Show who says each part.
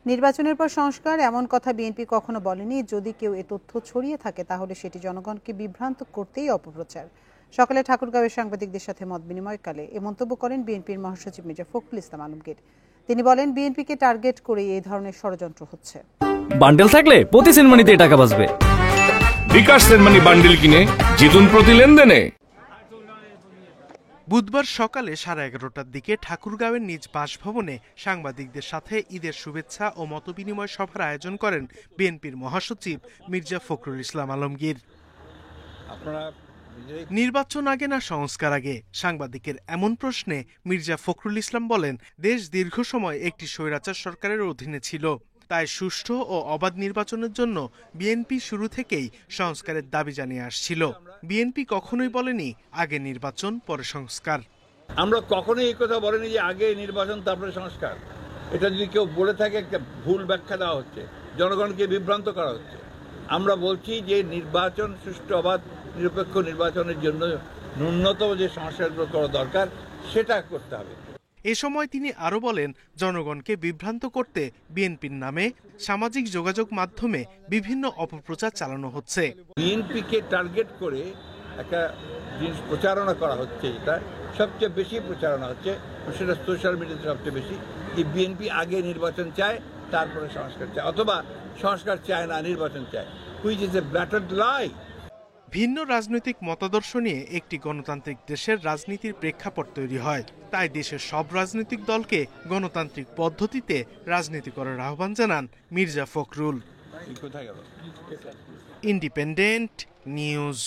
Speaker 1: নির্বাচনের পর সংস্কার এমন কথা বিএনপি কখনো বলেনি। যদি কেউ এ তথ্য ছড়িয়ে থাকে তাহলে সেটি জনগণকে বিভ্রান্ত করতেই অপপ্রচার। সকালে ঠাকুরগাঁওয়ের সাংবাদিকদের সাথে মত বিনিময়কালে এ মন্তব্য করেন বিএনপির মহাসচিব মির্জা ফখরুল ইসলাম আলমগীর। তিনি বলেন, বিএনপিকে টার্গেট করে এই ধরনের ষড়যন্ত্র হচ্ছে।
Speaker 2: বান্ডেল থাকলে প্রতি সেনমানিতে টাকা বাঁচবে।
Speaker 3: বিকাশ সেনমানি বান্ডেল কিনে জিতুন প্রতি লেনদেনে।
Speaker 4: বুধবার সকালে 11:30টার দিকে ঠাকুরগাঁওয়ের নিজ বাসভবনে সাংবাদিকদের সাথে ঈদের শুভেচ্ছা ও মতবিনিময় সভার আয়োজন করেন বিএনপির মহাসচিব মির্জা ফখরুল ইসলাম আলমগীর। নির্বাচন আগে না সংস্কার আগে, সাংবাদিকের এমন প্রশ্নে মির্জা ফখরুল ইসলাম বলেন, দেশ দীর্ঘ সময় একটি স্বৈরাচার সরকারের অধীনে ছিল, তাই সুষ্ঠু ও অবাধ নির্বাচনের জন্য বিএনপি শুরু থেকেই সংস্কারের দাবি জানিয়ে আসছিল। বিএনপি কখনোই বলেনি আগে নির্বাচন পরে সংস্কার।
Speaker 5: আমরা কখনোই এই কথা বলিনি যে আগে নির্বাচন তারপরে সংস্কার। এটা যদি কেউ বলে থাকে একটা ভুল ব্যাখ্যা দেওয়া হচ্ছে, জনগণকে বিভ্রান্ত করা হচ্ছে। আমরা বলছি যে নির্বাচন সুষ্ঠু অবাধ নিরপেক্ষ নির্বাচনের জন্য ন্যূনতম যে সংস্কারগুলো করা দরকার সেটা করতে হবে।
Speaker 4: এ সময় তিনি আরো বলেন, জনগণকে বিভ্রান্ত করতে বিএনপির নামে সামাজিক যোগাযোগ মাধ্যমে বিভিন্ন অপপ্রচার চালানো হচ্ছে।
Speaker 5: বিএনপিকে টার্গেট করে একটা জিনিস প্রচারণা করা হচ্ছে, এটা সবচেয়ে বেশি প্রচারণা হচ্ছে, সেটা সোশ্যাল মিডিয়াতে সবচেয়ে বেশি, যে বিএনপি আগে নির্বাচন চায় তারপরে সংস্কার চায়, অথবা সংস্কার চায় না নির্বাচন চায়, হুইচ ইজ এ ব্ল্যাটার্ড লাই।
Speaker 4: ভিন্ন রাজনৈতিক মতাদর্শ নিয়ে একটি গণতান্ত্রিক দেশের রাজনীতির প্রেক্ষাপট তৈরি হয়, তাই দেশের সব রাজনৈতিক দলকে গণতান্ত্রিক পদ্ধতিতে রাজনীতি করার আহ্বান জানান মির্জা ফখরুল। Independent news.